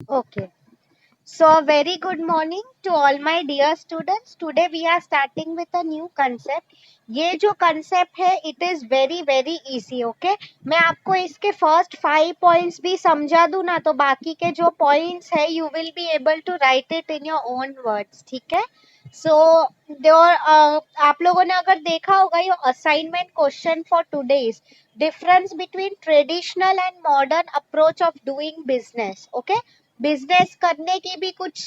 Okay. So, a very good morning to all my dear students. Today we are starting with a new concept. ये जो concept है, it is very very easy. Okay. मैं आपको इसके first 5 points भी समझा दूँ ना, तो बाकी के जो points है, you will be able to write it in your own words. ठीक है. So, आप लोगों ने अगर देखा होगा ये assignment question for today is difference between traditional and modern approach of doing business. Okay. Business करने की भी कुछ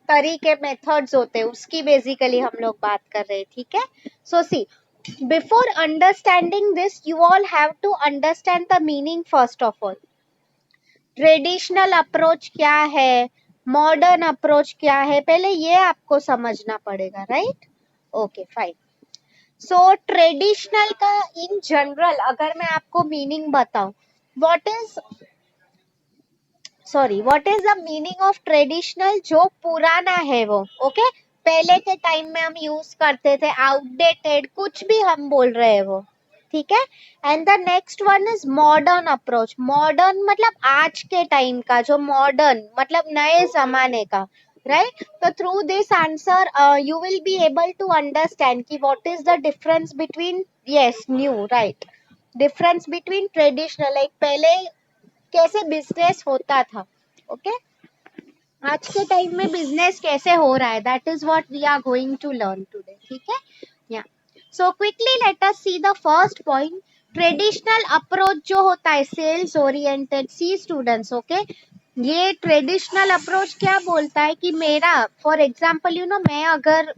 तरीके मेथड्स होते हैं, उसकी बेसिकली हम लोग बात कर रहे हैं. ठीक है. So see, before understanding this you all have to understand the meaning first of all. Traditional approach क्या है, मॉडर्न अप्रोच क्या है, पहले ये आपको समझना पड़ेगा. राइट. Okay fine. सो ट्रेडिशनल का इन जनरल अगर मैं आपको मीनिंग बताऊं, what is what is the meaning of traditional? जो पुराना है वो. ओके. पहले के टाइम में हम यूज करते थे, आउटडेटेड कुछ भी हम बोल रहे हैं वो. ठीक है. And the next one is modern approach. Modern मतलब आज के टाइम का, जो मॉडर्न मतलब नए जमाने का. राइट. तो through this answer you will be able to understand कि what is the difference between, yes, new. Right. Difference between traditional, like पहले कैसे बिजनेस होता था. ओके. आज के टाइम में बिजनेस कैसे हो रहा है, that is what we are going to learn today. ठीक है. या so quickly let us see the first point. Traditional approach जो होता है sales oriented. See students, okay, ये ट्रेडिशनल अप्रोच क्या बोलता है कि मेरा, फॉर एग्जांपल यू नो, मैं अगर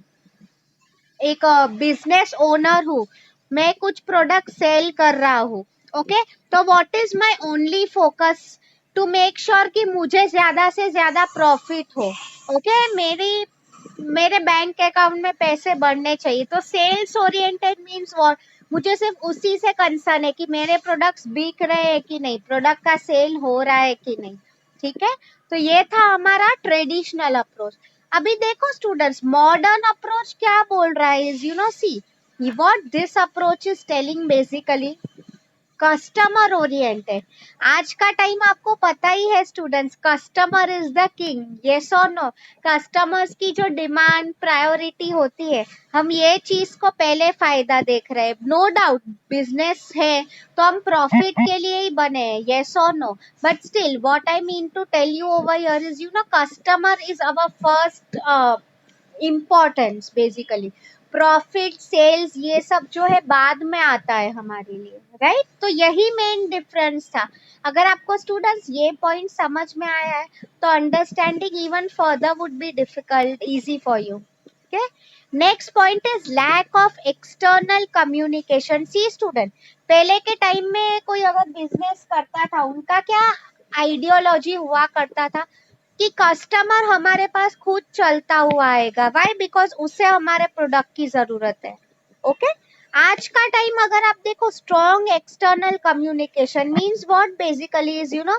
एक बिजनेस ओनर हूँ, मैं कुछ प्रोडक्ट सेल कर रहा हूँ. ओके. तो what is my only focus? To make sure कि मुझे ज्यादा से ज्यादा प्रॉफिट हो. ओके. मेरे बैंक अकाउंट में पैसे बढ़ने चाहिए. तो सेल्स ओरिएंटेड मीन्स व्हाट? मुझे सिर्फ उसी से कंसर्न है कि मेरे प्रोडक्ट्स बिक रहे हैं कि नहीं, प्रोडक्ट का सेल हो रहा है कि नहीं. ठीक है. तो ये था हमारा ट्रेडिशनल अप्रोच. अभी देखो स्टूडेंट्स, मॉडर्न अप्रोच क्या बोल रहा है is, you no, see what this approach is telling basically, customer oriented. आज का टाइम आपको पता ही है students, customer is the king. Yes और नो? कस्टमर्स की जो डिमांड प्रायोरिटी होती है, हम ये चीज को पहले फायदा देख रहे हैं. नो डाउट बिजनेस है तो हम प्रॉफिट के लिए ही बने हैं. यस और no? But still what I mean to tell you over here is, you know, customer is our first importance. Basically profit, sales, ये सब जो है बाद में आता है हमारे लिए. राइट. तो यही मेन डिफरेंस था. अगर आपको स्टूडेंट्स ये पॉइंट समझ में आया है तो understanding even further would be difficult easy for you. Okay. Next point is lack of external communication. See student, पहले के टाइम में कोई अगर बिजनेस करता था, उनका क्या आइडियोलॉजी हुआ करता था कि कस्टमर हमारे पास खुद चलता हुआ आएगा. व्हाई? बिकॉज उसे हमारे प्रोडक्ट की जरूरत है. ओके. आज का टाइम अगर आप देखो, strong external communication means what basically is, you no,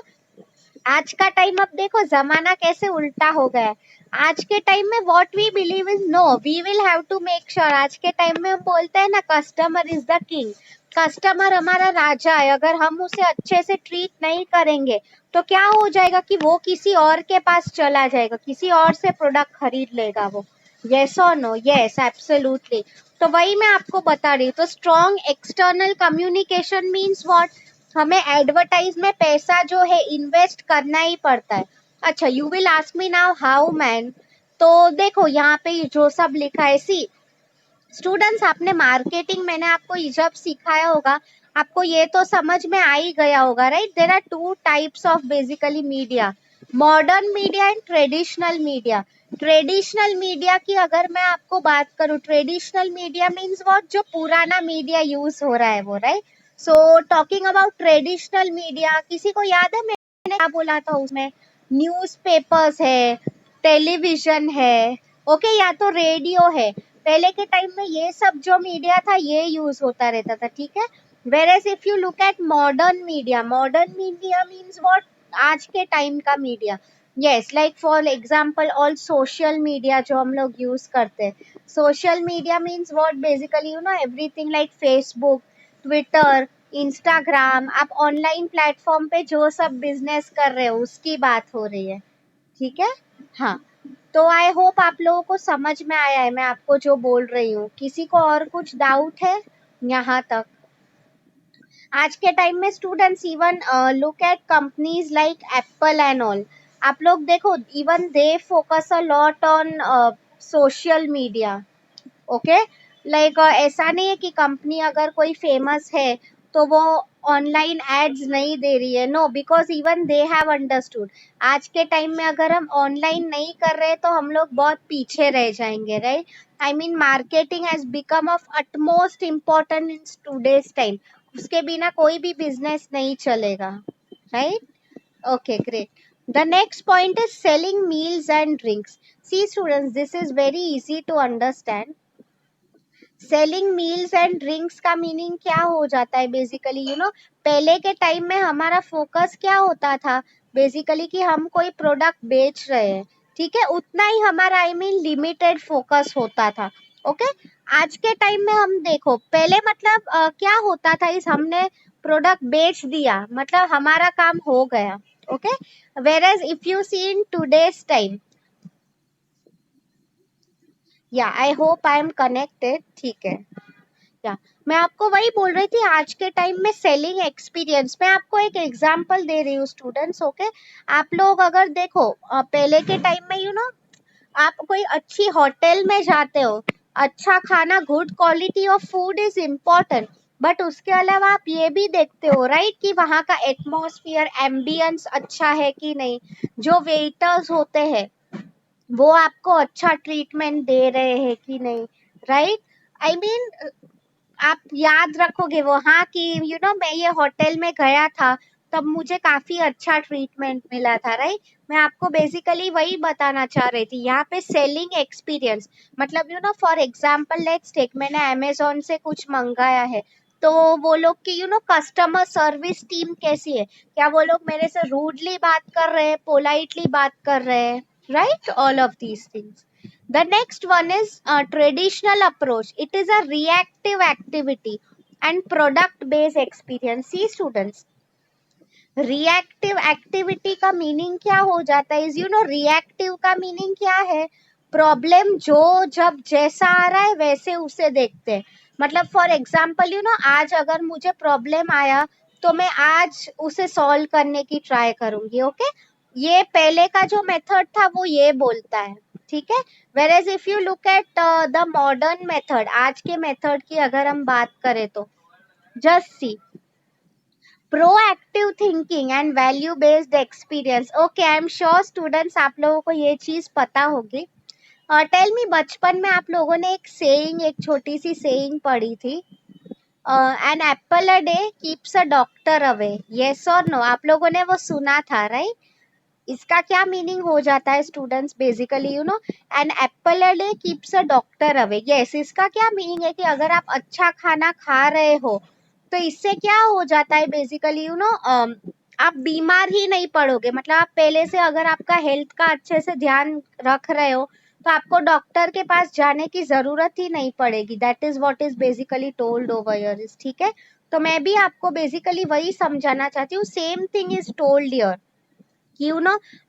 आज का टाइम अब देखो जमाना कैसे उल्टा हो गया है. आज के टाइम में what we believe is, no, we will have to make sure. आज के टाइम में हम बोलते हैं ना, customer is the king. Customer हमारा राजा है. अगर हम उसे अच्छे से ट्रीट नहीं करेंगे तो क्या हो जाएगा कि वो किसी और के पास चला जाएगा, किसी और से प्रोडक्ट खरीद लेगा वो. यस और नो? Yes, absolutely. तो वही मैं आपको बता रही हूँ. तो strong external communication means what? हमें एडवर्टाइज में पैसा जो है इन्वेस्ट करना ही पड़ता है. अच्छा, you will ask me now how man. तो देखो यहाँ पे जो सब लिखा है, सी स्टूडेंट्स, आपने मार्केटिंग, मैंने आपको जब सिखाया होगा, आपको ये तो समझ में आ ही गया होगा. Right. There are two types of basically media, modern media and traditional media. Traditional media की अगर मैं आपको बात करूं, ट्रेडिशनल मीडिया मीन्स व्हाट? जो पुराना मीडिया यूज हो रहा है वो. Right. So talking about traditional media, किसी को याद है मैंने क्या बोला था उसमें? न्यूज़पेपर्स है, टेलीविजन है, ओके, या तो रेडियो है. पहले के टाइम में ये सब जो मीडिया था ये यूज होता रहता था. ठीक है. Where if you look at modern media means what? आज के टाइम का media. Yes, like for example all social media जो हम लोग यूज करते हैं. Social media means what basically, you know, everything like Facebook, Twitter, Instagram. आप online platform पे जो सब बिजनेस कर रहे हो उसकी बात हो रही है. ठीक है। हाँ, तो आई होप आप लोगों को समझ में आया है मैं आपको जो बोल रही हूँ। किसी को और कुछ डाउट है यहाँ तक? आज के टाइम में students even look at companies like Apple and all. आप लोग देखो, even they focus a lot on social media. Okay, like ऐसा नहीं है कि कंपनी अगर कोई फेमस है तो वो ऑनलाइन एड्स नहीं दे रही है। No, because even they have understood. आज के टाइम में अगर हम ऑनलाइन नहीं कर रहे तो हम लोग बहुत पीछे रह जाएंगे, right? I mean marketing has become of utmost important in today's time. उसके बिना कोई भी बिजनेस नहीं चलेगा, right? Okay, great. The next point is selling meals and drinks. See, students, this is very easy to understand. Selling meals and drinks का meaning क्या हो जाता है बेसिकली, पहले के टाइम में हमारा फोकस क्या होता था बेसिकली, कि हम कोई प्रोडक्ट बेच रहे हैं, ठीक है, उतना ही हमारा आई मीन लिमिटेड फोकस होता था। ओके, आज के टाइम में हम देखो, पहले मतलब क्या होता था, इस हमने प्रोडक्ट बेच दिया मतलब हमारा काम हो गया। Okay, whereas if you see in today's time, या I hope I am connected, ठीक है। या मैं आपको वही बोल रही थी, आज के टाइम में सेलिंग एक्सपीरियंस, मैं आपको एक एग्जांपल दे रही हूँ स्टूडेंट्स। ओके, आप लोग अगर देखो पहले के टाइम में आप कोई अच्छी होटल में जाते हो, अच्छा खाना, good quality of food is important, but उसके अलावा आप ये भी देखते हो, राइट, कि वहाँ का एटमॉस्फेयर, एम्बियंस अच्छा है कि नहीं, जो वेटर्स होते हैं वो आपको अच्छा ट्रीटमेंट दे रहे हैं कि नहीं, राइट? आई मीन आप याद रखोगे वो, हाँ, कि मैं ये होटल में गया था तब मुझे काफी अच्छा ट्रीटमेंट मिला था, राइट? मैं आपको बेसिकली वही बताना चाह रही थी यहाँ पे, सेलिंग एक्सपीरियंस मतलब फॉर एग्जांपल लेट्स टेक, मैंने अमेजोन से कुछ मंगाया है, तो वो लोग की कस्टमर सर्विस टीम कैसी है, क्या वो लोग मेरे से रूडली बात कर रहे हैं, पोलाइटली बात कर रहे हैं, right? All of these things. The next one is traditional approach. It is a reactive activity and product based experience. See students, reactive activity का meaning क्या हो जाता है, is reactive का meaning क्या है, प्रॉब्लम जो जब जैसा आ रहा है वैसे उसे देखते हैं। मतलब फॉर एग्जाम्पल आज अगर मुझे प्रॉब्लम आया तो मैं आज उसे सॉल्व करने की ट्राई करूंगी। ओके, ये पहले का जो मेथड था वो ये बोलता है, ठीक है। Where if you look at the modern method, आज के मेथड की अगर हम बात करें तो just see, proactive thinking and value based experience. Okay, I am sure students आप लोगों को ये चीज पता होगी। टेल मी, बचपन में आप लोगों ने एक सेइंग, एक छोटी सी सेइंग पढ़ी थी, an apple a day keeps a doctor away, yes और नो? आप लोगों ने वो सुना था, राइट? इसका क्या मीनिंग हो जाता है students basically, an apple a day keeps a doctor away. Yes, इसका क्या मीनिंग है कि अगर आप अच्छा खाना खा रहे हो तो इससे क्या हो जाता है बेसिकली, आप बीमार ही नहीं पड़ोगे। मतलब आप पहले से अगर आपका हेल्थ का अच्छे से ध्यान रख रहे हो तो आपको डॉक्टर के पास जाने की जरूरत ही नहीं पड़ेगी। That is what is basically told over here, is ठीक है। तो मैं भी आपको बेसिकली वही समझाना चाहती हूँ, same thing is told here, कि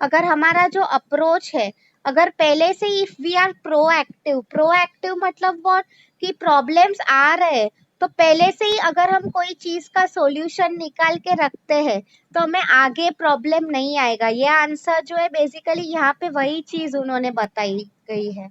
अगर हमारा जो अप्रोच है, अगर पहले से if we are proactive, proactive मतलब व्हाट, कि प्रॉब्लम्स आ रहे हैं तो पहले से ही अगर हम कोई चीज का सॉल्यूशन निकाल के रखते हैं तो हमें आगे प्रॉब्लम नहीं आएगा। ये आंसर जो है बेसिकली यहाँ पे वही चीज उन्होंने बताई गई है,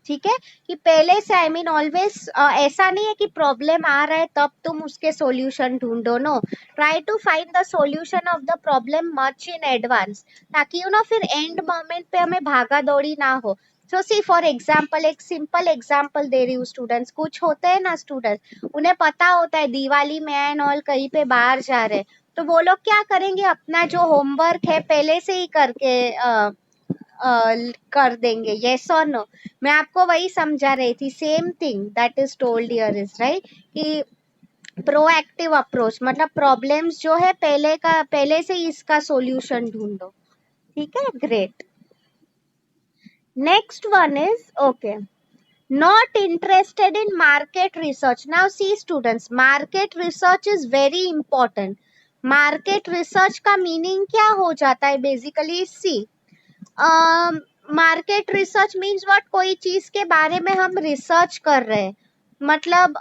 ठीक है, कि पहले से आई मीन ऑलवेज, ऐसा नहीं है कि प्रॉब्लम आ रहा है तब तुम उसके सॉल्यूशन ढूंढो, no, try to find the solution of the problem much in advance, ताकि फिर एंड मोमेंट पे हमें भागा दौड़ी ना हो। सो सी फॉर एग्जाम्पल, एक सिंपल एग्जाम्पल दे रही हूँ स्टूडेंट्स, कुछ होते हैं ना स्टूडेंट्स, उन्हें पता होता है दिवाली में एंड ऑल कहीं पे बाहर जा रहे हैं, तो वो लोग क्या करेंगे, अपना जो होमवर्क है पहले से ही करके कर देंगे, यस और नो? मैं आपको वही समझा रही थी, same thing that is told here is, right, कि प्रोएक्टिव अप्रोच मतलब प्रॉब्लम्स जो है पहले से ही इसका सॉल्यूशन ढूंढो, ठीक है, great. Next one is okay, not interested in market research. Now see students, market research is very important. market research का meaning क्या हो जाता है basically, see, market research means what, कोई चीज के बारे में हम रिसर्च कर रहे हैं, मतलब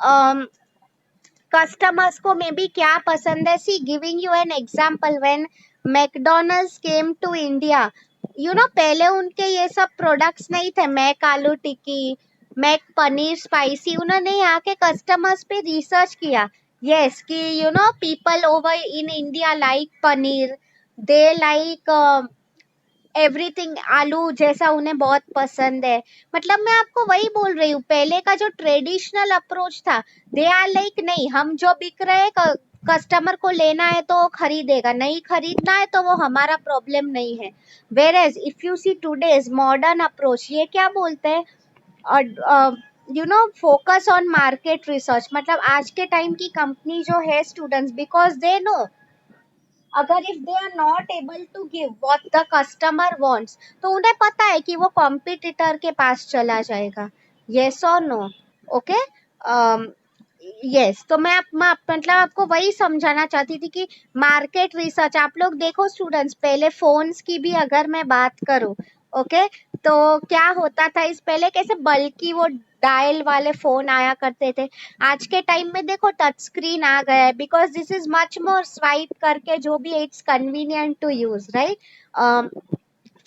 कस्टमर्स को मे बी क्या पसंद है. See giving you an example, when McDonald's came to India, you know, पहले उनके ये सब प्रोडक्ट्स नहीं थे, मैक आलू टिक्की, मैक पनीर स्पाइसी. उन्होंने यहाँ के कस्टमर्स पे रिसर्च किया. यस, कि you know people over in India like paneer, they like everything, आलू जैसा उन्हें बहुत पसंद है. मतलब मैं आपको वही बोल रही हूँ, पहले का जो ट्रेडिशनल अप्रोच था, दे आर लाइक नहीं, हम जो बिक रहे हैं, कस्टमर को लेना है तो वो खरीदेगा, नहीं खरीदना है तो वो हमारा प्रॉब्लम नहीं है. Whereas if you see today's modern approach, ये क्या बोलते हैं, you know focus on market research. मतलब आज के टाइम की कंपनी जो है स्टूडेंट्स, बिकॉज दे नो, अगर if they are not able to give what the customer wants, तो उन्हें पता है कि वो कॉम्पिटिटर के पास चला जाएगा. यस और नो? ओके. यस, तो मतलब आपको वही समझाना चाहती थी कि मार्केट रिसर्च, आप लोग देखो स्टूडेंट्स, पहले फोन्स की भी अगर मैं बात करूं, ओके, तो क्या होता था, इस पहले कैसे बल्कि वो डायल वाले फोन आया करते थे. आज के टाइम में देखो टच स्क्रीन आ गया है, because this is much more swipe करके जो भी, it's convenient to use, right.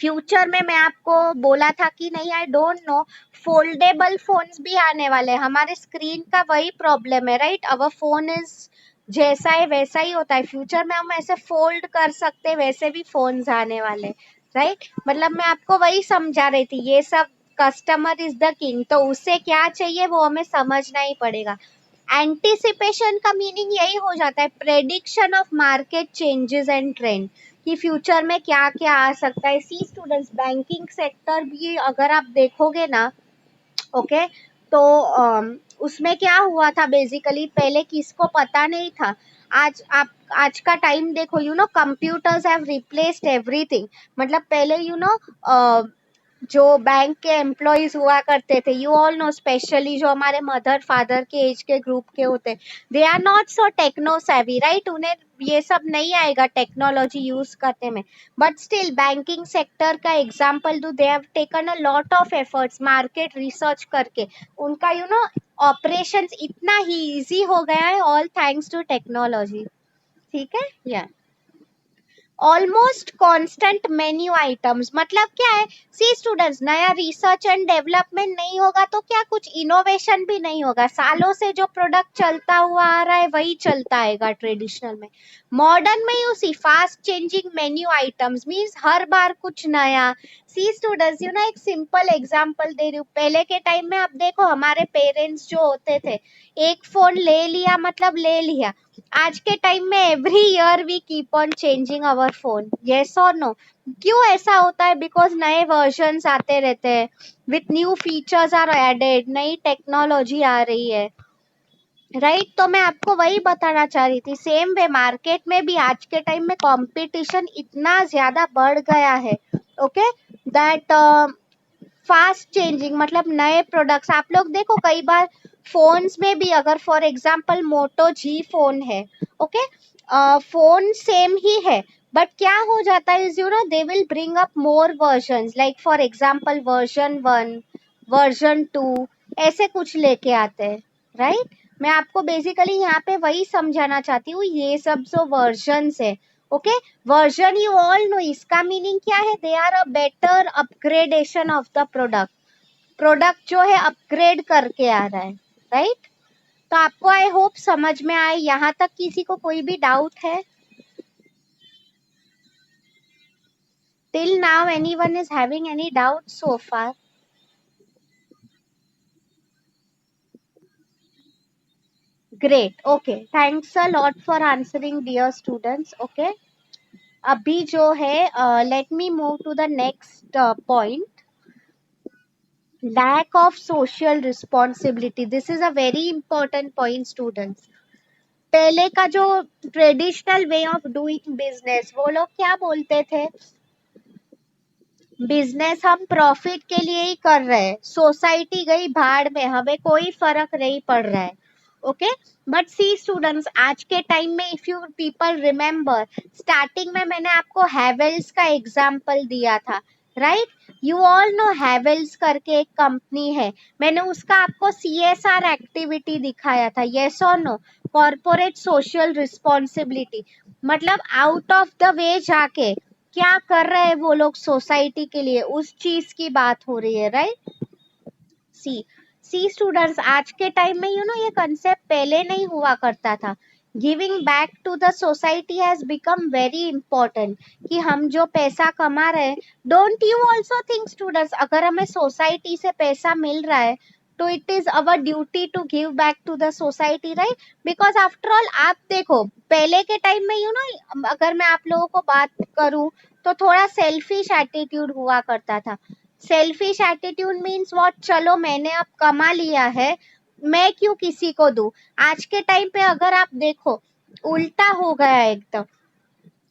Future में मैं आपको बोला था कि नहीं, I don't know, foldable phones भी आने वाले हैं. हमारे स्क्रीन का वही प्रॉब्लम है, राइट. अवर फोन इज जैसा है वैसा ही होता है. फ्यूचर में हम ऐसे फोल्ड कर सकते, वैसे भी फोन्स आने वाले, राइट. मतलब मैं आपको वही समझा रही थी, ये सब कस्टमर इज द किंग, तो उसे क्या चाहिए वो हमें समझना ही पड़ेगा. एंटिसिपेशन का मीनिंग यही हो जाता है, prediction of market changes and trend, कि फ्यूचर में क्या क्या आ सकता है. सी स्टूडेंट्स, बैंकिंग सेक्टर भी अगर आप देखोगे ना, ओके, तो उसमें क्या हुआ था बेसिकली, पहले किसको पता नहीं था. आज आप, आज का टाइम देखो, you know computers have replaced everything. मतलब पहले यू नो जो बैंक के एम्प्लॉयज हुआ करते थे, यू ऑल नो, स्पेशली जो हमारे मदर फादर के एज के ग्रुप के होते, they are not so techno savvy, right. उन्हें ये सब नहीं आएगा टेक्नोलॉजी यूज करने में. बट स्टिल बैंकिंग सेक्टर का एग्जांपल दो, they have taken a lot of efforts market research करके. उनका यू नो ऑपरेशंस इतना ही इजी हो गया है, ऑल थैंक्स टू टेक्नोलॉजी. ठीक है. या ऑलमोस्ट कांस्टेंट मेन्यू आइटम्स, मतलब क्या है, सी स्टूडेंट्स, नया रिसर्च एंड डेवलपमेंट नहीं होगा तो क्या कुछ इनोवेशन भी नहीं होगा. सालों से जो प्रोडक्ट चलता हुआ आ रहा है वही चलता आएगा ट्रेडिशनल में. मॉडर्न में you see fast changing menu items means हर बार कुछ नया. सी स्टूडेंट्स, यू नो एक सिंपल एग्जांपल दे रही हूँ, पहले के टाइम में आप देखो, हमारे पेरेंट्स जो होते थे, एक फोन ले लिया मतलब ले लिया. आज के टाइम में every year we keep on changing our phone. Yes और नो? क्यों ऐसा होता है? बिकॉज नए वर्जन्स आते रहते हैं, with new features are added, नई टेक्नोलॉजी आ रही है, राइट. तो मैं आपको वही बताना चाह रही थी, सेम वे मार्केट में भी आज के टाइम में कंपटीशन इतना ज्यादा बढ़ गया है, ओके, दैट फास्ट चेंजिंग, मतलब नए प्रोडक्ट्स. आप लोग देखो कई बार फोन्स में भी, अगर for example Moto G phone है, ओके, फोन सेम ही है, बट क्या हो जाता है, is you know they will bring up more versions, like for example version 1, version 2, ऐसे कुछ लेके आते हैं, राइट. मैं आपको बेसिकली यहाँ पे वही समझाना चाहती हूँ, ये सब जो वर्जन्स है, okay, version you all know, इसका मीनिंग क्या है, they are a better upgradation of the product. Product जो है अपग्रेड करके आ रहा है, राइट. तो आपको आई होप समझ में आए. यहाँ तक किसी को कोई भी डाउट है? Till now anyone is having any doubt so far? Great. Okay, thanks a lot for answering dear students. Okay, अभी जो है, let me move to the next point. Lack of social responsibility. This is a very important point, students. पहले का जो traditional way of doing business, वो लोग क्या बोलते थे, बिजनेस हम प्रॉफिट के लिए ही कर रहे हैं, सोसाइटी गई भाड़ में, हमें कोई फर्क नहीं पड़ रहा है, ओके. बट सी स्टूडेंट्स, आज के टाइम में if you people remember, starting में मैंने आपको हैवेल्स का एग्जाम्पल दिया था, right? You all no Havells करके एक कंपनी है, मैंने उसका आपको CSR एक्टिविटी दिखाया था, यस और नो? कॉर्पोरेट सोशल रिस्पॉन्सिबिलिटी, मतलब आउट ऑफ द वे जाके क्या कर रहे हैं वो लोग सोसाइटी के लिए, उस चीज की बात हो रही है, राइट? सी सी स्टूडेंट्स, आज के टाइम में ये कंसेप्ट पहले नहीं हुआ करता था। Giving back to the society has become very important, कि हम जो पैसा कमा रहे हैं, don't you also think students, अगर हमें सोसाइटी से पैसा मिल रहा है तो it is our duty to give back to the society, right? Because after all आप देखो, पहले के टाइम में अगर मैं आप लोगों को बात करूं तो थोड़ा सेल्फिश एटीट्यूड हुआ करता था। सेल्फिश एटीट्यूड मीन्स व्हाट, चलो मैंने अब कमा लिया है, मैं क्यों किसी को दूं। आज के टाइम पे अगर आप देखो, उल्टा हो गया है एकदम,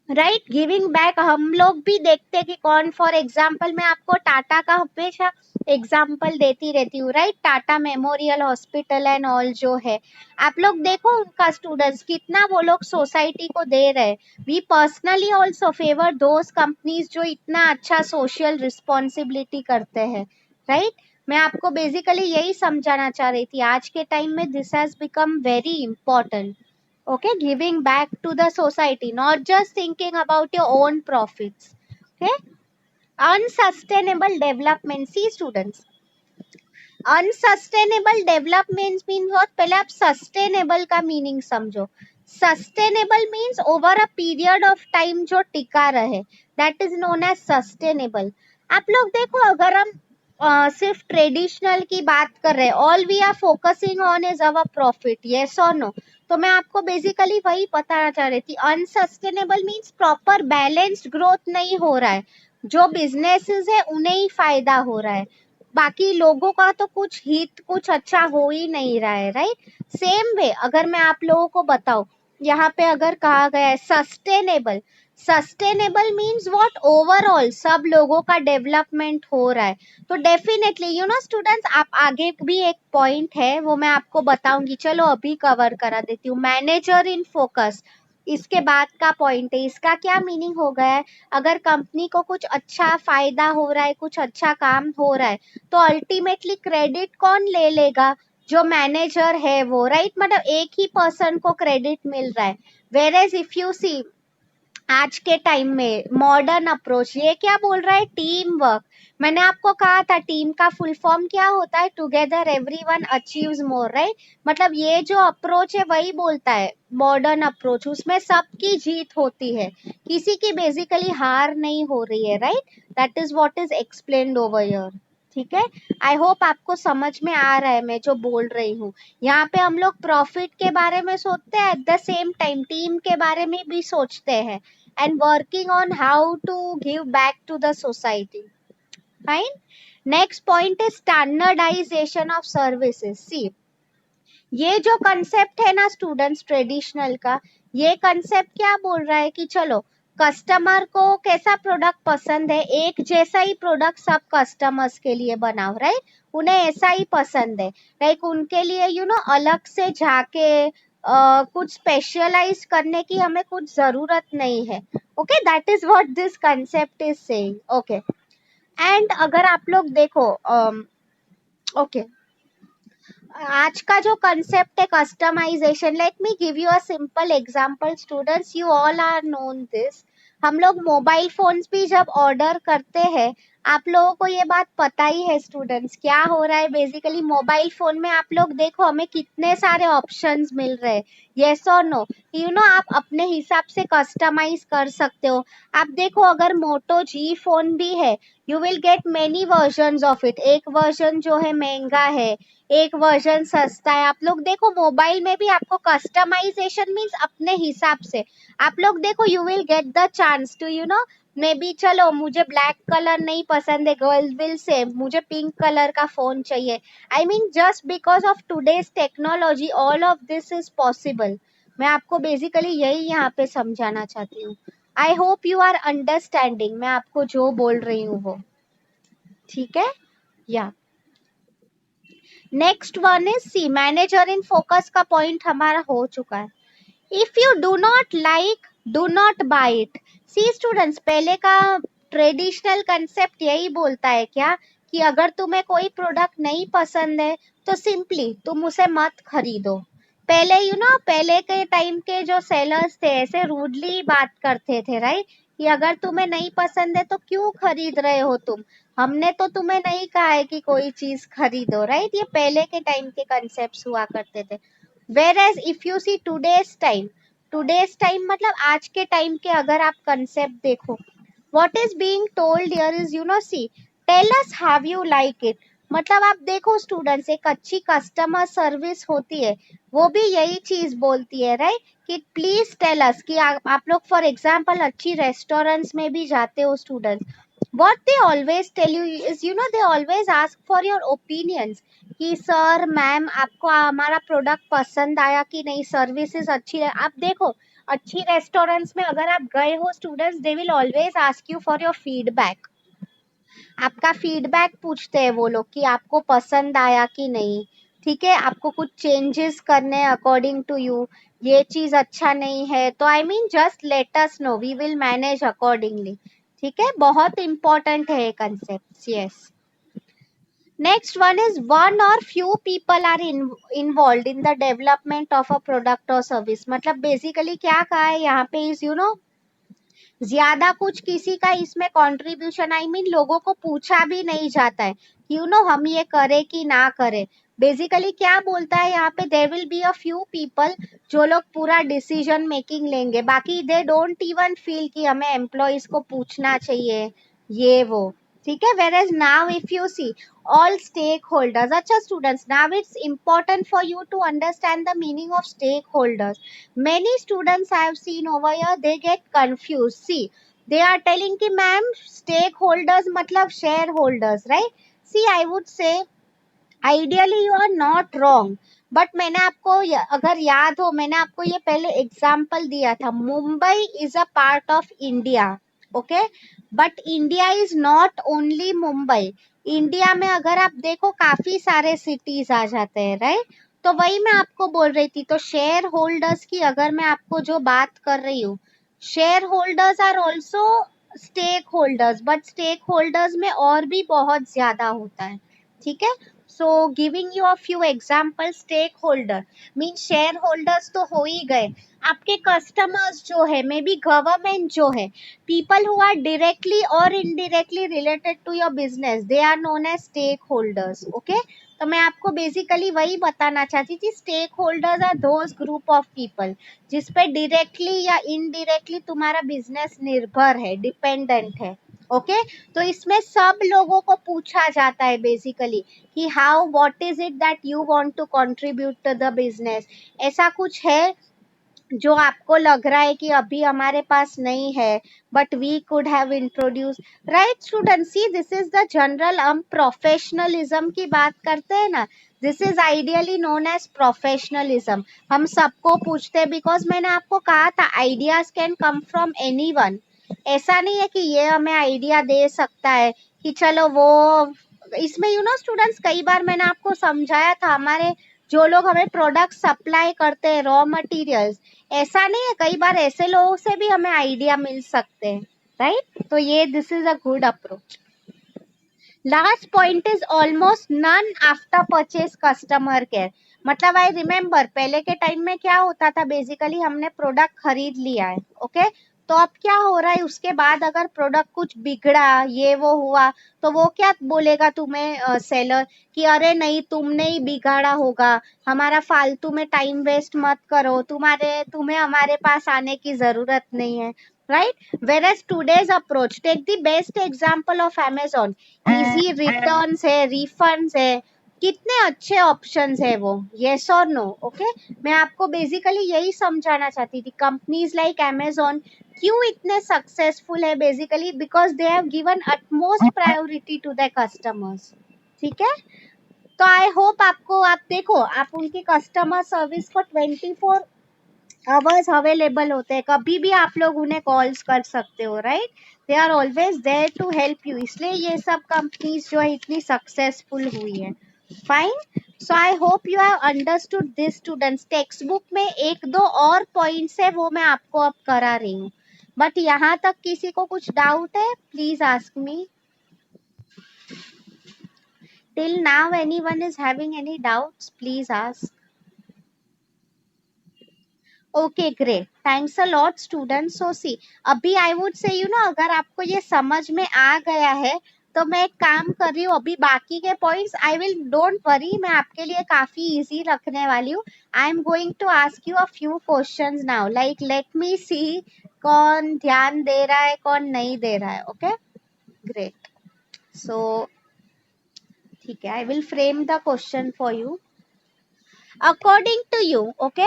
राइट? गिविंग बैक हम लोग भी देखते हैं कि कौन, फॉर एग्जाम्पल मैं आपको टाटा का हमेशा एग्जाम्पल देती रहती हूँ, right? Tata memorial hospital and all जो है, आप लोग देखो उनका स्टूडेंट्स कितना वो लोग सोसाइटी को दे रहे हैं। We personally also favour those companies जो इतना अच्छा सोशल रिस्पॉन्सिबिलिटी करते हैं, राइट? मैं आपको बेसिकली यही समझाना चाह रही थी, आज के टाइम में this has become very important. Okay, giving back to the society, not just thinking about your own profits. Okay, unsustainable development, see students, unsustainable development means बहुत, पहले आप सस्टेनेबल का मीनिंग समझो। Sustainable means over a period of time जो टिका रहे, that is known as sustainable. आप लोग देखो, अगर हम सिर्फ ट्रेडिशनल की बात कर रहे हैं, all we are focusing on is our profit, yes और नो? तो मैं आपको बेसिकली वही बताना चाह रही थी, unsustainable means proper balanced growth नहीं हो रहा है, जो बिजनेसेस है उन्हें ही फायदा हो रहा है, बाकी लोगों का तो कुछ हित, कुछ अच्छा हो ही नहीं रहा है, राइट? सेम वे अगर मैं आप लोगों को बताऊं, यहाँ पे अगर कहा गया है sustainable, sustainable means what, overall सब लोगों का डेवलपमेंट हो रहा है। तो डेफिनेटली स्टूडेंट्स, आप आगे भी एक पॉइंट है वो मैं आपको बताऊंगी, चलो अभी कवर करा देती हूँ, मैनेजर इन फोकस, इसके बाद का पॉइंट है। इसका क्या मीनिंग हो गया है, अगर कंपनी को कुछ अच्छा फायदा हो रहा है, कुछ अच्छा काम हो रहा है, तो अल्टीमेटली क्रेडिट कौन ले लेगा, जो मैनेजर है वो, राइट? मतलब एक ही पर्सन को क्रेडिट मिल रहा है। वेर एज इफ यू सी, आज के टाइम में मॉडर्न अप्रोच ये क्या बोल रहा है, टीम वर्क। मैंने आपको कहा था टीम का फुल फॉर्म क्या होता है, टुगेदर एवरीवन अचीव्स मोर, राइट? मतलब ये जो अप्रोच है वही बोलता है मॉडर्न अप्रोच, उसमें सबकी जीत होती है, किसी की बेसिकली हार नहीं हो रही है, right? That is what is explained over here, ठीक है? आई होप आपको समझ में आ रहा है मैं जो बोल रही हूँ। यहाँ पे हम लोग प्रॉफिट के बारे में सोचते हैं, eight the same time team के बारे में भी सोचते हैं, and working on how to give back to the society. Fine. Next point is standardization of services. See, ये जो कंसेप्ट है ना स्टूडेंट्स ट्रेडिशनल का, ये कंसेप्ट क्या बोल रहा है कि चलो कस्टमर को कैसा प्रोडक्ट पसंद है, एक जैसा ही प्रोडक्ट सब कस्टमर्स के लिए बनाओ, राइट? उन्हें ऐसा ही पसंद है, लाइक उनके लिए अलग से जाके कुछ स्पेशलाइज करने की हमें कुछ जरूरत नहीं है। Okay, that is what this concept is saying. Okay, and अगर आप लोग देखो, ओके, आज का जो कंसेप्ट है customization, let me give you a simple example students, you all are known this, हम लोग मोबाइल फोन्स भी जब ऑर्डर करते हैं, आप लोगों को ये बात पता ही है स्टूडेंट्स, क्या हो रहा है बेसिकली मोबाइल फोन में, आप लोग देखो हमें कितने सारे ऑप्शंस मिल रहे हैं, यस और नो? आप अपने हिसाब से कस्टमाइज कर सकते हो। आप देखो अगर मोटो जी फोन भी है, you will gate many version of it, एक वर्जन जो है महंगा है, एक वर्जन सस्ता है। आप लोग देखो मोबाइल में भी आपको कस्टमाइजेशन मीन्स अपने हिसाब से, आप लोग देखो you will get the chance to maybe, चलो मुझे ब्लैक कलर नहीं पसंद है, गर्ल्स विल से मुझे पिंक कलर का फोन चाहिए। I mean just because of today's technology all of this is possible. मैं आपको बेसिकली यही यहाँ पे समझाना चाहती हूँ। I hope you are understanding मैं आपको जो बोल रही हूँ वो, ठीक है? या next one is see, manager in focus का पॉइंट हमारा हो चुका है। If you do not like, do not buy it. See students, पहले का ट्रेडिशनल कंसेप्ट यही बोलता है क्या कि अगर तुम्हें कोई प्रोडक्ट नहीं पसंद है तो सिंपली तुम उसे मत खरीदो। पहले पहले के टाइम के जो सेलर्स थे ऐसे रूडली बात करते थे, राइट, कि अगर तुम्हें नहीं पसंद है तो क्यों खरीद रहे हो तुम, हमने तो तुम्हें नहीं कहा है कि कोई चीज खरीदो, राइट। ये पहले के टाइम के कंसेप्ट हुआ करते थे। Whereas if you see today's time मतलब आज के टाइम के अगर आप कंसेप्ट देखो, what is being told here is see, tell us how you like it। मतलब आप देखो स्टूडेंट्स, एक अच्छी कस्टमर सर्विस होती है वो भी यही चीज बोलती है, राइट, कि प्लीज टेल अस, कि आप लोग फॉर एग्जांपल अच्छी रेस्टोरेंट्स में भी जाते हो students, what they always tell you is they always ask for your opinions कि सर मैम आपको हमारा प्रोडक्ट पसंद आया कि नहीं, सर्विसेज अच्छी है। आप देखो अच्छी रेस्टोरेंट्स में अगर आप गए हो students, they will always ask you for your feedback, आपका फीडबैक पूछते हैं वो लोग कि आपको पसंद आया कि नहीं, ठीक है, आपको कुछ चेंजेस करने अकॉर्डिंग टू यू, ये चीज अच्छा नहीं है तो I mean just let us know, we will manage accordingly. ठीक है, बहुत इंपॉर्टेंट है ये concept. Yes, next one is one और few people are involved in the development of a product और सर्विस। मतलब बेसिकली क्या कहा है यहाँ पे इज ज्यादा कुछ किसी का इसमें कंट्रीब्यूशन आई मीन लोगों को पूछा भी नहीं जाता है हम ये करें कि ना करें। बेसिकली क्या बोलता है यहाँ पे, there will be a few people जो लोग पूरा डिसीजन मेकिंग लेंगे, बाकी दे डोंट इवन फील कि हमें एम्प्लॉयज को पूछना चाहिए ये वो। ठीक है, whereas now if you see all stakeholders, अच्छा students, now it's important for you to understand the meaning of stakeholders। Many students I have seen over here, they get confused, see, they are telling कि ma'am stakeholders मतलब shareholders, right? See, I would say ideally you are not wrong, but मैंने आपको अगर याद हो, मैंने आपको ये पहले एग्जाम्पल दिया था, Mumbai is a part of India, okay, but India is not only Mumbai. India में अगर आप देखो काफी सारे सिटीज आ जाते हैं, राइट। तो वही मैं आपको बोल रही थी, तो शेयर होल्डर्स की अगर मैं आपको जो बात कर रही हूँ, shareholders are also stakeholders, but stakeholders में और भी बहुत ज्यादा होता है। ठीक है, so giving you a few example, stakeholder mean shareholders तो हो ही गए, आपके कस्टमर्स जो है, मे बी गवर्नमेंट जो है, पीपल हु आर डायरेक्टली और indirectly related to your business, they are known as stakeholders. Okay, तो मैं आपको बेसिकली वही बताना चाहती थी, stakeholders are those group of people जिस पे डायरेक्टली या इनडायरेक्टली तुम्हारा बिजनेस निर्भर है, डिपेंडेंट है। ओके, तो इसमें सब लोगों को पूछा जाता है बेसिकली कि how what is it that you want to contribute to the business, ऐसा कुछ है जो आपको लग रहा है कि अभी हमारे पास नहीं है, but we could have introduce, right student. See, this is the general, हम प्रोफेशनलिज्म की बात करते हैं ना, this is ideally known as professionalism. हम सबको पूछते हैं बिकॉज मैंने आपको कहा था ideas can come from anyone. ऐसा नहीं है कि ये हमें आइडिया दे सकता है कि चलो वो, इसमें स्टूडेंट्स, कई बार मैंने आपको समझाया था, हमारे जो लोग हमें प्रोडक्ट सप्लाई करते हैं, रॉ मटेरियल्स, ऐसा नहीं है, कई बार ऐसे लोगों से भी हमें आइडिया मिल सकते हैं, राइट। तो ये this is a good approach. Last point is almost none after purchase customer care. मतलब आई रिमेम्बर पहले के टाइम में क्या होता था, बेसिकली हमने प्रोडक्ट खरीद लिया है, ओके, तो अब क्या हो रहा है, उसके बाद अगर प्रोडक्ट कुछ बिगड़ा, ये वो हुआ, तो वो क्या बोलेगा तुम्हें सेलर कि अरे नहीं तुमने ही बिगाड़ा होगा, हमारा फालतू में टाइम वेस्ट मत करो, तुम्हें हमारे पास आने की जरूरत नहीं है, right. Whereas today's approach, take the best example of Amazon, easy returns है, रिफंड्स है, कितने अच्छे ऑप्शंस है वो, यस और नो। ओके, मैं आपको बेसिकली यही समझाना चाहती थी, कंपनीज लाइक अमेजोन क्यों इतने सक्सेसफुल है, basically because they have given utmost priority to the customers. ठीक है, तो आई होप आपको, आप देखो, आप उनकी कस्टमर सर्विस को 24 आवर्स अवेलेबल होते हैं, कभी भी आप लोग उन्हें कॉल्स कर सकते हो, right. They are always there to help you, इसलिए ये सब कंपनीज जो है इतनी सक्सेसफुल हुई है। Fine, so I hope you have understood this students. Text book में एक दो और पॉइंट्स है वो मैं आपको अब करा रही हूँ। बट यहाँ तक किसी को कुछ डाउट है? Please ask me. Till now, anyone is having any doubts? Please ask. Okay, great. Thanks a lot, students. So see, अभी I would say अगर आपको ये समझ में आ गया है तो मैं एक काम कर रही हूँ, अभी बाकी के points I will don't worry, मैं आपके लिए काफी इजी रखने वाली हूँ. I am going to ask you a few questions now, like let me see कौन ध्यान दे रहा है कौन नहीं दे रहा है. Okay, great. सो ठीक है, I will frame the question for you. According to you, okay,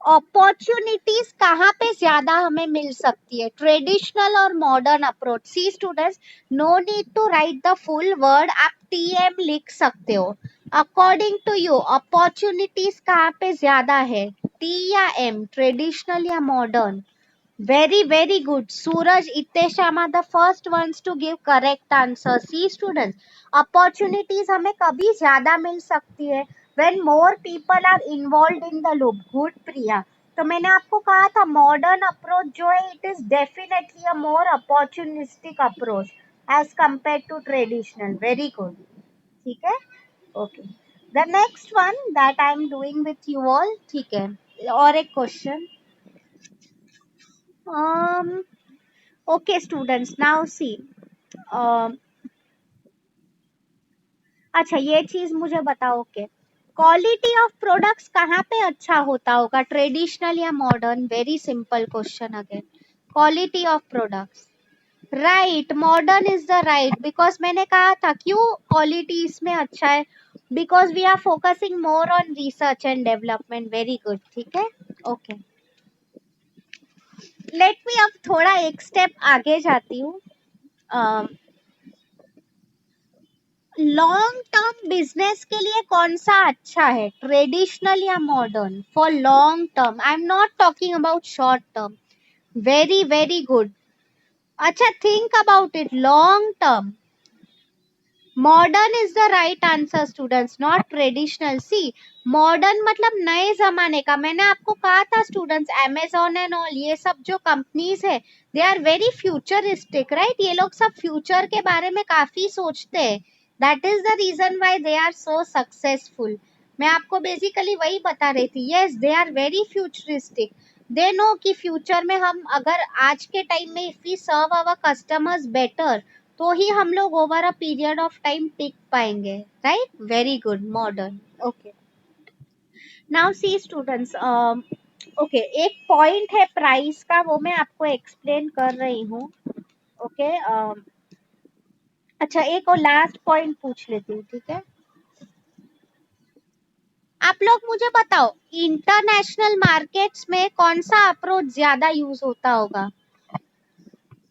opportunities कहाँ पे ज्यादा हमें मिल सकती है, ट्रेडिशनल और modern approach? See students, no need to write the full word, आप टीएम लिख सकते हो. अकॉर्डिंग टू यू अपॉर्चुनिटीज कहाँ पे ज्यादा है, टी या एम, ट्रेडिशनल या modern? Very good. Suraj, Itesham are the first ones to give correct answer. See students, opportunities हमें कभी ज्यादा मिल सकती है when more people are involved in the loop. Good Priya. तो मैंने आपको कहा था मॉडर्न अप्रोच जो है it is definitely a more opportunistic approach as compared to traditional. Very good. ठीक है? Okay. The next one that I am doing with you all. ठीक है. और एक question. Um, Okay, students, now see. अच्छा, ये चीज मुझे बताओ. ओके, क्वालिटी ऑफ प्रोडक्ट्स कहाँ पे अच्छा होता होगा, ट्रेडिशनल या modern? Very simple question again. Quality of products, right, modern is the right, because मैंने कहा था क्यों क्वालिटी इसमें अच्छा है, because we are focusing more on research and development. Very good. ठीक है, ओके. लेट मी अब थोड़ा एक स्टेप आगे जाती हूँ. लॉन्ग टर्म बिजनेस के लिए कौन सा अच्छा है, ट्रेडिशनल या modern? For long term, I am not talking about short term. Very good. अच्छा, think about it. Long term modern is the right answer students, not traditional. See, modern मतलब नए जमाने का. मैंने आपको कहा था स्टूडेंट्स, अमेजोन एंड ऑल ये सब जो कंपनीज है they are very futuristic, right? ये लोग सब फ्यूचर के बारे में काफी सोचते हैं. That is the reason why they are so successful. मैं आपको बेसिकली वही बता रही थी. Yes, they are very futuristic. They know कि फ्यूचर में हम अगर आज के टाइम में if we serve our customers better तो ही हम लोग over a period of time टिक पाएंगे, right? Very good, modern. Okay, now see students, okay, एक पॉइंट है प्राइस का, वो मैं आपको एक्सप्लेन कर रही हूँ. ओके, अच्छा, एक और लास्ट पॉइंट पूछ लेती हूँ. ठीक है, आप लोग मुझे बताओ इंटरनेशनल मार्केट्स में कौन सा अप्रोच ज्यादा यूज होता होगा,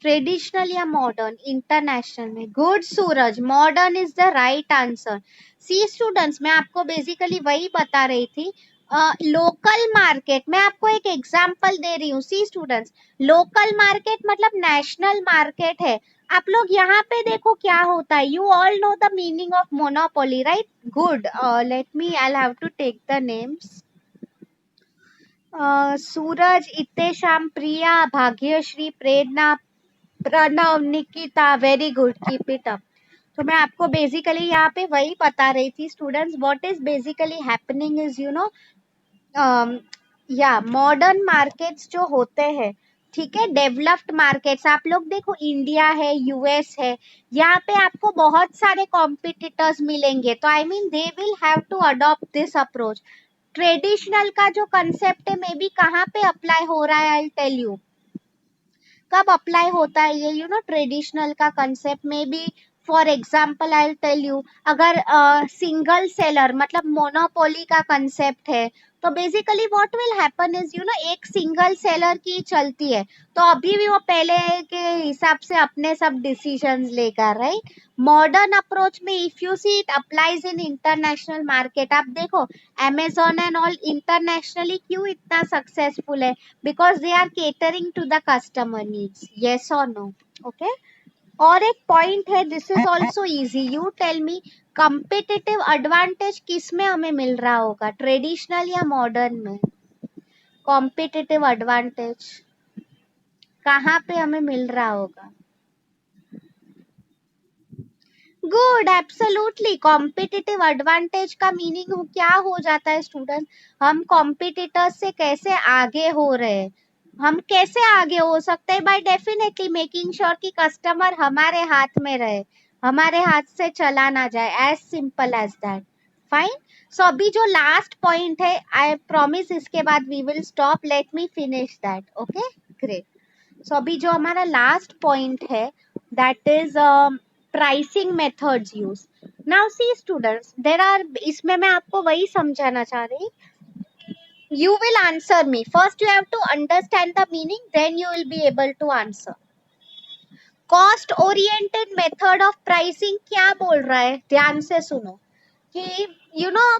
ट्रेडिशनल या मॉडर्न? इंटरनेशनल में. Good Suraj, modern is the right answer. See students, मैं आपको बेसिकली वही बता रही थी. लोकल मार्केट, मैं आपको एक एग्जांपल दे रही हूँ. सी स्टूडेंट्स, लोकल मार्केट मतलब नेशनल मार्केट है. आप लोग यहाँ पे देखो क्या होता है. You all know the meaning of monopoly, right? Good. Let me, I have to take the names. Suraj, Ittesham, Priya, Bhagyashree, Prerna, Pranav, Nikita. Very good, keep it up. तो मैं आपको बेसिकली यहाँ पे वही बता रही थी students, what is basically happening is या मॉडर्न मार्केट्स जो होते हैं, ठीक है, डेवलप्ड मार्केट्स, आप लोग देखो इंडिया है, यूएस है, यहाँ पे आपको बहुत सारे कॉम्पिटिटर्स मिलेंगे. तो I mean they will have to adopt this approach. Traditional का जो कंसेप्ट है मे बी कहाँ पे अप्लाई हो रहा है, आई टेल यू. कब अप्लाई होता है ये, ट्रेडिशनल का कंसेप्ट में भी. For example I tell you, अगर सिंगल सेलर मतलब मोनोपोली का कंसेप्ट है तो basically what will happen is एक सिंगल सेलर की चलती है तो अभी भी वो पहले के हिसाब से अपने सब डिसीजंस लेगा, राइट? मॉडर्न अप्रोच में if you see it applies in international market. आप देखो अमेजोन एंड ऑल इंटरनेशनली क्यों इतना सक्सेसफुल है, because they are catering to the customer needs. Yes or no? Okay. और एक पॉइंट है, this is also easy. You tell me, competitive advantage किस में हमें मिल रहा होगा, ट्रेडिशनल या मॉडर्न में? कॉम्पिटिटिव एडवांटेज कहाँ पे हमें मिल रहा होगा? Good, absolutely. कॉम्पिटिटिव एडवांटेज का मीनिंग क्या हो जाता है स्टूडेंट? हम कॉम्पिटिटर्स से कैसे आगे हो रहे हैं? हम कैसे आगे हो सकते हैं? बाय डेफिनेटली मेकिंग श्योर कि कस्टमर हमारे हाथ में रहे, हमारे हाथ से चला ना जाए, as simple as that. Fine. So अभी जो लास्ट पॉइंट है, आई प्रॉमिस इसके बाद we will stop, let me finish that. Okay, great. So अभी जो हमारा लास्ट पॉइंट है, that is pricing methods use. Now see students, there are, इसमें मैं आपको वही समझाना चाह रही, you will answer me first, you have to understand the meaning, then you will be able to answer. Cost oriented method of pricing क्या बोल रहा है? ध्यान से सुनो कि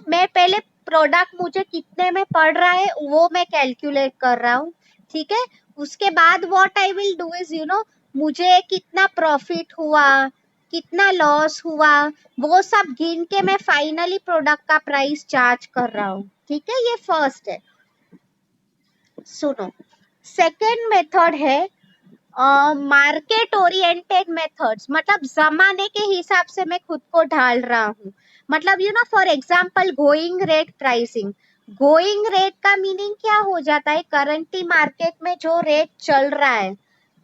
मैं पहले प्रोडक्ट मुझे कितने में पड़ रहा है वो मैं कैलकुलेट कर रहा हूँ, ठीक है। उसके बाद what I will do is मुझे कितना प्रॉफिट हुआ, कितना लॉस हुआ, वो सब गिन के मैं फाइनली प्रोडक्ट का प्राइस चार्ज कर रहा हूँ, ठीक है। ये फर्स्ट है। सुनो, सेकेंड मेथड है मार्केट ओरिएंटेड मेथड्स, मतलब जमाने के हिसाब से मैं खुद को ढाल रहा हूँ। मतलब for example going rate pricing. Going rate का मीनिंग क्या हो जाता है? करंटली मार्केट में जो रेट चल रहा है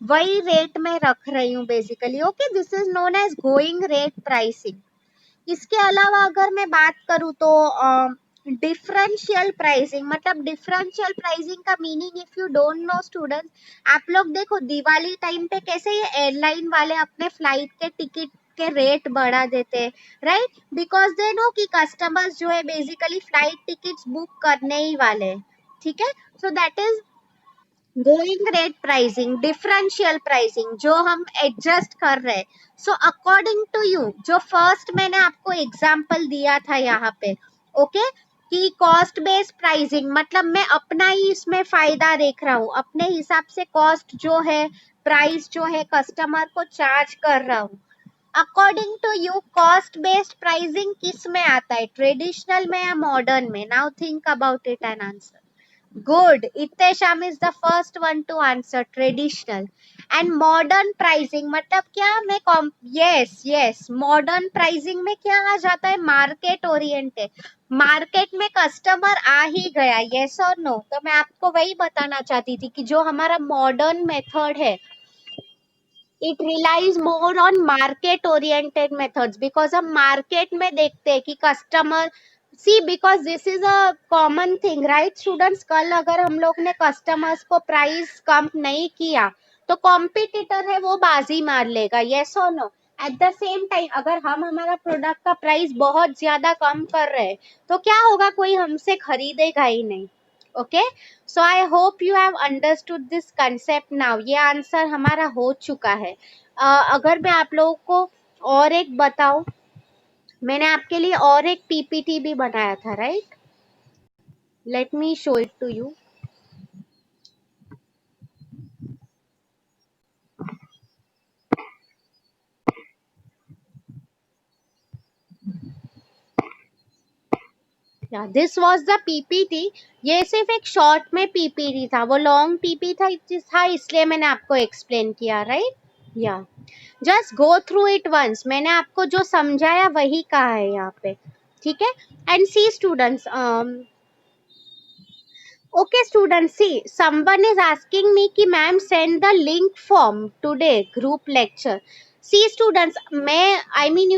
वही रेट में रख रही हूँ basically. Okay, this is known as going rate pricing. इसके अलावा अगर मैं बात करूँ तो डिफरेंशियल प्राइसिंग, मतलब डिफरेंशियल प्राइसिंग का meaning if you don't know students, आप लोग देखो दिवाली टाइम पे कैसे ये एयरलाइन वाले अपने फ्लाइट के टिकट के रेट बढ़ा देते हैं, राइट? बिकॉज दे नो कि कस्टमर्स जो है बेसिकली फ्लाइट टिकट्स बुक करने ही वाले हैं, ठीक है। So that is going rate pricing, differential pricing, जो हम एडजस्ट कर रहे हैं। सो अकॉर्डिंग टू यू, जो फर्स्ट मैंने आपको एग्जांपल दिया था यहाँ पे, ओके, कि कॉस्ट बेस्ड प्राइसिंग, मतलब मैं अपना ही इसमें फायदा देख रहा हूँ, अपने हिसाब से कॉस्ट जो है, प्राइस जो है कस्टमर को चार्ज कर रहा हूँ। According to you cost based pricing किस में आता है, ट्रेडिशनल में या मॉडर्न में? Now think about it and answer. Good. Ittesham is the first one to answer. Traditional and modern pricing मतलब क्या? मैं yes modern pricing में क्या आ जाता है? Market oriented. मार्केट में कस्टमर आ ही गया, yes और no? तो मैं आपको वही बताना चाहती थी कि जो हमारा मॉडर्न मेथड है, it relies more on market oriented methods, because हम मार्केट में देखते हैं कि customer see, because this is a common thing, right students? कल अगर हम लोग ने कस्टमर्स को प्राइस कम नहीं किया तो कॉम्पिटिटर है वो बाजी मार लेगा, यस और no? At the same time अगर हम हमारा प्रोडक्ट का प्राइस बहुत ज्यादा कम कर रहे हैं तो क्या होगा? कोई हमसे खरीदेगा ही नहीं। Okay, so I hope you have understood this concept now. ये आंसर हमारा हो चुका है। अगर मैं आप लोगों को और एक बताऊं, मैंने आपके लिए और एक पीपीटी भी बनाया था, right? Let me show it to you. This was the PPT. ये सिर्फ एक शॉर्ट में पीपीटी था, वो लॉन्ग पीपीटी था इसलिए मैंने आपको एक्सप्लेन किया, राइट? या just go through it once. मैंने आपको जो समझाया वही कहा है यहाँ पे, ठीक है। And see students, okay students, see someone is asking me कि ma'am send the link form today group lecture। see students, मैं I mean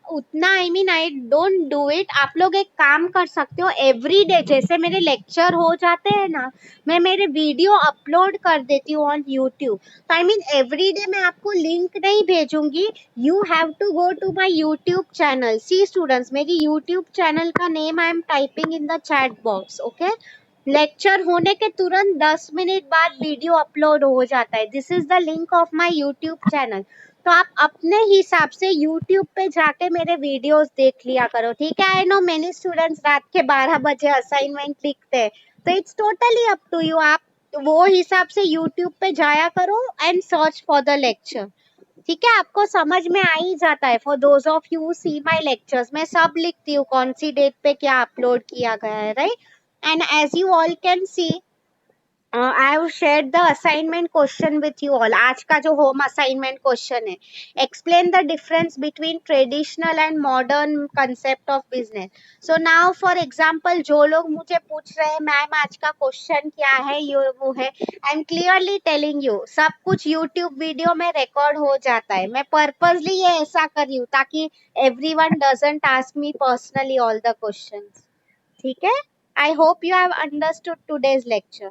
उतना I don't do it। आप लोग एक काम कर सकते हो, एवरी डे जैसे मेरे लेक्चर हो जाते हैं ना, मैं मेरे वीडियो अपलोड कर देती हूँ ऑन यूट्यूब। तो एवरी डे मैं आपको लिंक नहीं भेजूंगी, you have to go to my YouTube channel. See students, मेरी यूट्यूब चैनल का name I am typing in the chat box, okay. Lecture होने के तुरंत 10 मिनट बाद वीडियो अपलोड हो जाता है। This is the link of my YouTube channel. तो आप अपने हिसाब से यूट्यूब पे जाके मेरे वीडियोस देख लिया करो, ठीक है। आई नो मेनी स्टूडेंट्स रात के 12 बजे असाइनमेंट लिखते हैं, तो it's totally up to you. आप वो हिसाब से यूट्यूब पे जाया करो and search for the lecture, ठीक है। आपको समझ में आ ही जाता है। For those of you see my lectures, मैं सब लिखती हूँ कौन सी डेट पे क्या अपलोड किया गया है, right? And as you all can see, I have shared the assignment question with you all. आज का जो होम असाइनमेंट क्वेश्चन है, explain the difference between traditional and modern concept of business. So now for example जो लोग मुझे पूछ रहे हैं मैम आज का क्वेश्चन क्या है, ये वो है, I am clearly telling you सब कुछ यूट्यूब वीडियो में रिकॉर्ड हो जाता है. मैं पर्पसली ये ऐसा कर रही हूँ ताकि everyone doesn't ask me personally all the questions. ठीक है. आई hope you have understood today's lecture.